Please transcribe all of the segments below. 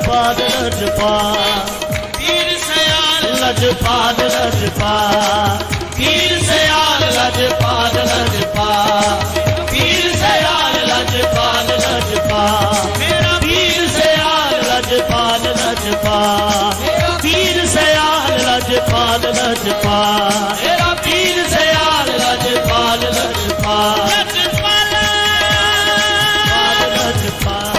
लजपाल लजपाल पीर सयाल लजपाल लजपाल पीर सयाल लजपाल लजपाल पीर सयाल लजपाल लजपाल मेरा पीर सयाल लजपाल लजपाल पीर सयाल लजपाल लजपाल मेरा पीर सयाल लजपाल लजपाल लजपाल लजपाल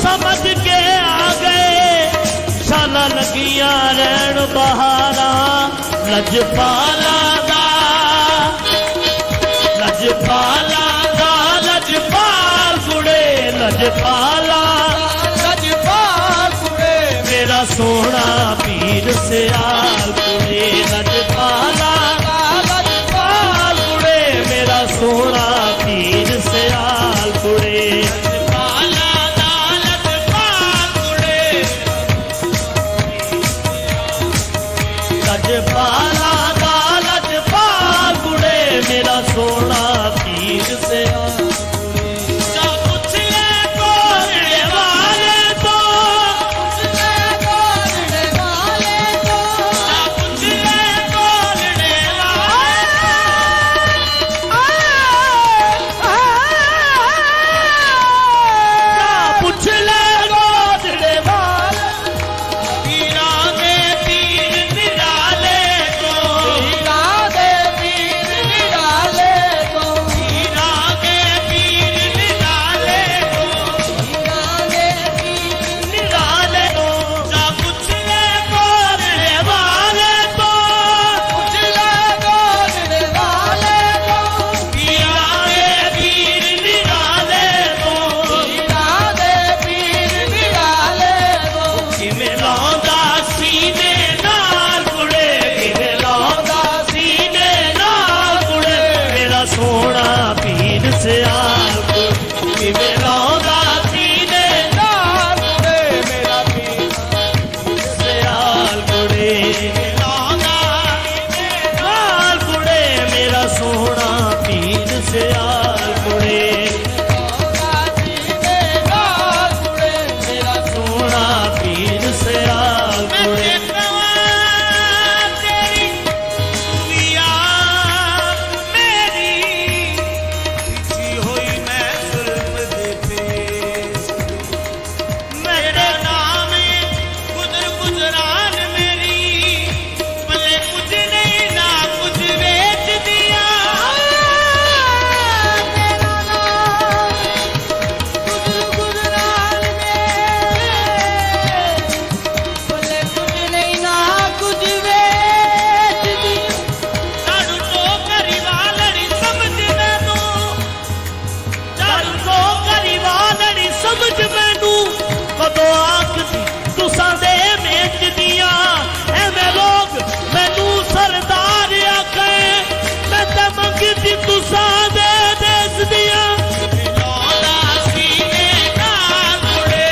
समझ के आ गए शाला लगिया रैन बहारा लजपाला दा लजपाला दा लजपाल गुड़े लजपाला लजपाल कुड़े मेरा सोना पीर सयाल गुड़े लजपाला लजपाल गुड़े मेरा सोना पीर सयाल गुड़े लजपाला दा लजपाल गुड़े मेरा सोना पीर सयाल जा पूछ ले कोरड़े वाले तो पूछ ले कोरड़े वाले तो जा पूछ ले कोरड़े जा पूछ ले गोदड़े वाले पीरा दे पीर निराले को पीरा दे पीर निराले को पीरा दे पीर निराले को पीरा दे पीर निराले को जा पूछ ले कोरड़े वाले तो पूछ ले गोदड़े वाले को पीरा दे पीर निराले को पीरा दे पीर निराले को किवें लांदा सीने नाल कुड़े किवें लांदा सीने नाल कुड़े मेरा सोना पीर सयाल किवें लांदा सीने नाल कुड़े मेरा पीर सयाल गुड़े लांदा लाल गुड़े मेरा सोना पीर सयाल गुड़े मेरा सोना पीर सयाल गुड़े तेरी दुनिया मेरी पिछी हुई मैं जुल्म दे पेश मेरा नाम गुजर गुजरान मेरी भले कुछ नहीं ना कुछ बेच दिया मेरा नाम गुजर गुजरान भले कुछ नहीं ना कुछ बेच दी झाड़ू तो करी वालड़ी समझ मैनू ਚੱਲ ਕੋ ਗਰੀਬਾਨੜੀ ਸਮਝ ਮੈਨੂੰ ਕਦੋਂ ਆਖਦੀ ਤੁਸਾਂ ਦੇ ਮੇਚ ਦੀਆਂ ਐਵੇਂ ਲੋਕ ਮੈਨੂੰ ਸਰਦਾਰ ਆਖੇ ਮੈਂ ਤਾਂ ਮੰਗਦੀ ਤੁਸਾਂ ਦੇ ਦੇਸ ਦੀਆਂ ਲਾਉਂਦਾ ਸੀਨੇ ਨਾਲ ਕੁੜੇ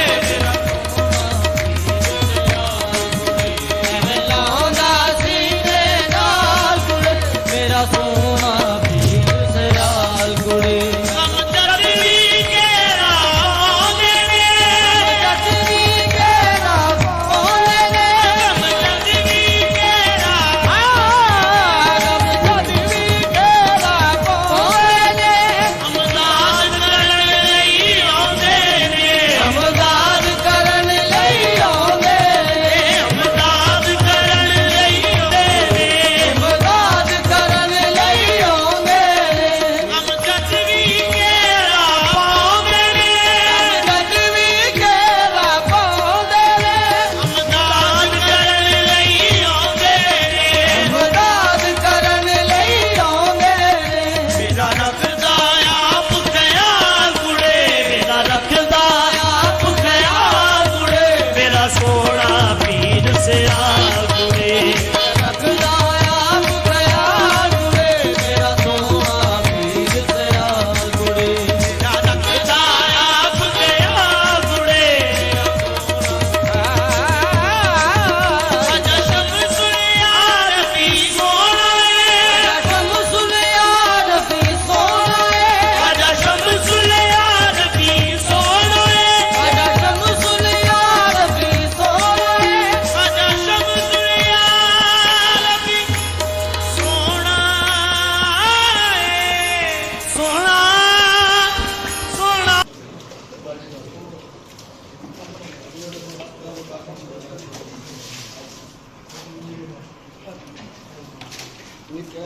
ਲਾਉਂਦਾ ਸੀਨੇ ਨਾਲ ਗੁੜੇ ਮੇਰਾ ਸੋਨਾ ਪੀਰ ਸਰਾਲ ਗੁੜੇ ਸਮਝਤ ਵੀ ਘੇਰਾ ਆਉਂਦੇ ਨੇ ਜੱਟ ਵੀ ਘੇਰਾ ਪਾਉਂਦੇ ਨੇ ਸਮਝਤ ਵੀ ਘੇਰਾ ਜੱਟ ਵੀ ਘੇਰਾ ਪਾਉਂਦੇ ਨੇ ਅਮਦਾਦ ਕਰਨ ਲਈ ਆਉਂਦੇ ਨੇ ਅਮਦਾਦ ਕਰਨ ਲਈ ਆਉਂਦੇ ਨੇ ਅਮਦਾਦ ਕਰਨ ਲਈ ਆਉਂਦੇ ਨੇ ਅਮਦਾਦ ਕਰਨ ਲਈ ਆਉਂਦੇ ਨੇ ਸਮਝਤ ਵੀ ਘੇਰਾ ਪਾਉਂਦੇ ਨੇ ਜੱਟ ਵੀ ਘੇਰਾ ਪਾਉਂਦੇ ਨੇ ਅਮਦਾਦ ਕਰਨ ਲਈ ਆਉਂਦੇ ਨੇ ਅਮਦਾਦ ਕਰਨ ਲਈ ਆਉਂਦੇ ਨੇ ਮੇਰਾ ਰੱਖਦਾ ਆਪ ਖਿਆਲ ਕੁੜੇ ਮੇਰਾ ਰੱਖਦਾ ਆਪ ਖਿਆਲ ਗੁੜੇ ਮੇਰਾ ਸੋਹਣਾ ਪੀਰ ਸਿਆਲ ਗੁੜੇ ਰੱਖਦਾ ਆਪ ਖਿਆਲ ਗੁੜੇ ਮੇਰਾ ਸੋਹਣਾ ਪੀਰ ਸਿਆਲ पीछे